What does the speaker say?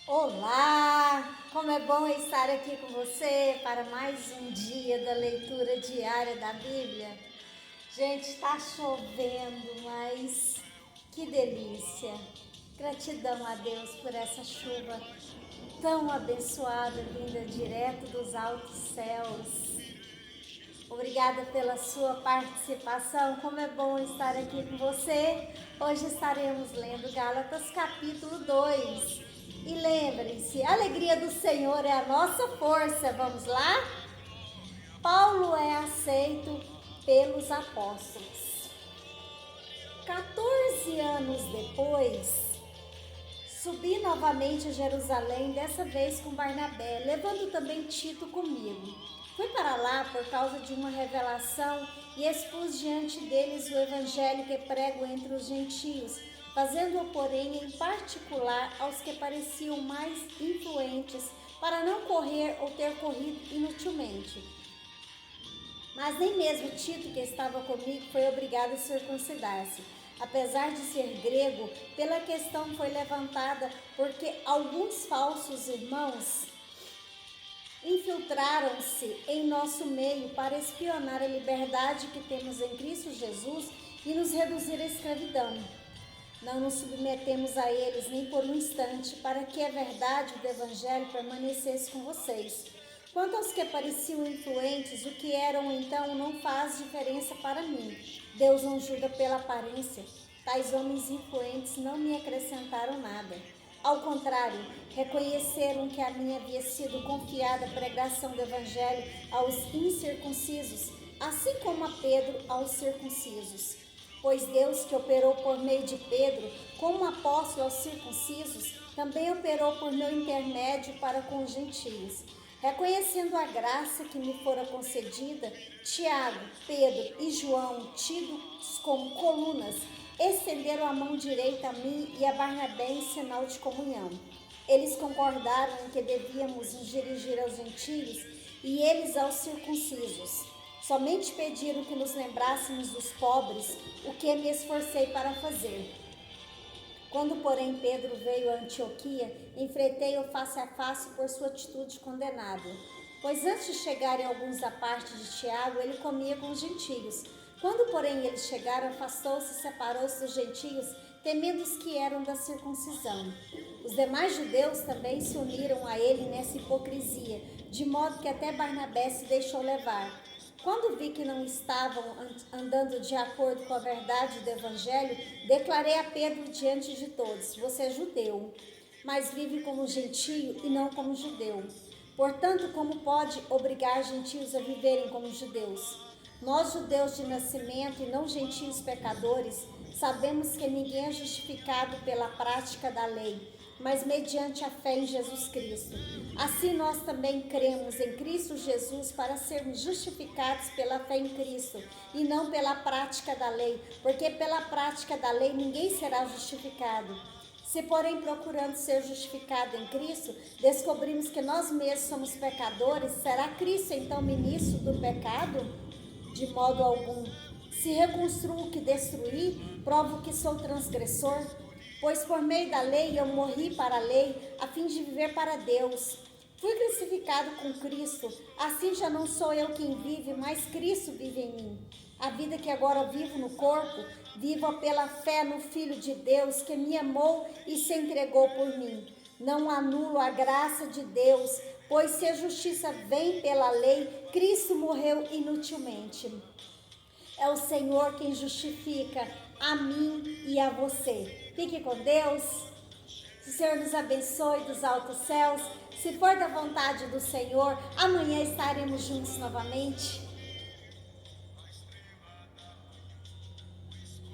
Olá! Como é bom estar aqui com você para mais um dia da leitura diária da Bíblia. Gente, está chovendo, mas que delícia! Gratidão a Deus por essa chuva tão abençoada vinda direto dos altos céus. Obrigada pela sua participação. Como é bom estar aqui com você. Hoje estaremos lendo Gálatas capítulo 2. E lembrem-se, a alegria do Senhor é a nossa força. Vamos lá? Paulo é aceito pelos apóstolos. 14 anos depois, subi novamente a Jerusalém, dessa vez com Barnabé, levando também Tito comigo. Fui para lá por causa de uma revelação e expus diante deles o evangelho que prego entre os gentios, fazendo-o, porém, em particular aos que pareciam mais influentes, para não correr ou ter corrido inutilmente. Mas nem mesmo Tito, que estava comigo, foi obrigado a circuncidar-se. Apesar de ser grego, pela questão foi levantada, porque alguns falsos irmãos infiltraram-se em nosso meio para espionar a liberdade que temos em Cristo Jesus e nos reduzir à escravidão. Não nos submetemos a eles nem por um instante, para que a verdade do Evangelho permanecesse com vocês. Quanto aos que pareciam influentes, o que eram então não faz diferença para mim. Deus não julga pela aparência. Tais homens influentes não me acrescentaram nada. Ao contrário, reconheceram que a mim havia sido confiada a pregação do Evangelho aos incircuncisos, assim como a Pedro aos circuncisos. Pois Deus, que operou por meio de Pedro, como apóstolo aos circuncisos, também operou por meu intermédio para com os gentios. Reconhecendo a graça que me fora concedida, Tiago, Pedro e João, tidos como colunas, estenderam a mão direita a mim e a Barnabé em sinal de comunhão. Eles concordaram em que devíamos nos dirigir aos gentios e eles aos circuncisos. Somente pediram que nos lembrássemos dos pobres, o que me esforcei para fazer. Quando, porém, Pedro veio a Antioquia, enfrentei-o face a face por sua atitude condenável. Pois antes de chegarem alguns da parte de Tiago, ele comia com os gentios. Quando, porém, eles chegaram, afastou-se e separou-se dos gentios, temendo os que eram da circuncisão. Os demais judeus também se uniram a ele nessa hipocrisia, de modo que até Barnabé se deixou levar. Quando vi que não estavam andando de acordo com a verdade do Evangelho, declarei a Pedro diante de todos: você é judeu, mas vive como gentio e não como judeu. Portanto, como pode obrigar gentios a viverem como judeus? Nós, judeus de nascimento e não gentios pecadores, sabemos que ninguém é justificado pela prática da lei, mas mediante a fé em Jesus Cristo. Assim nós também cremos em Cristo Jesus para sermos justificados pela fé em Cristo e não pela prática da lei, porque pela prática da lei ninguém será justificado. Se, porém, procurando ser justificado em Cristo, descobrimos que nós mesmos somos pecadores, será Cristo então ministro do pecado? De modo algum. Se reconstruo o que destruí, provo que sou transgressor. Pois por meio da lei eu morri para a lei, a fim de viver para Deus. Fui crucificado com Cristo, assim já não sou eu quem vive, mas Cristo vive em mim. A vida que agora vivo no corpo, vivo pela fé no Filho de Deus, que me amou e se entregou por mim. Não anulo a graça de Deus, pois se a justiça vem pela lei, Cristo morreu inutilmente. É o Senhor quem justifica a mim e a você. Fique com Deus. Que o Senhor nos abençoe dos altos céus. Se for da vontade do Senhor, amanhã estaremos juntos novamente.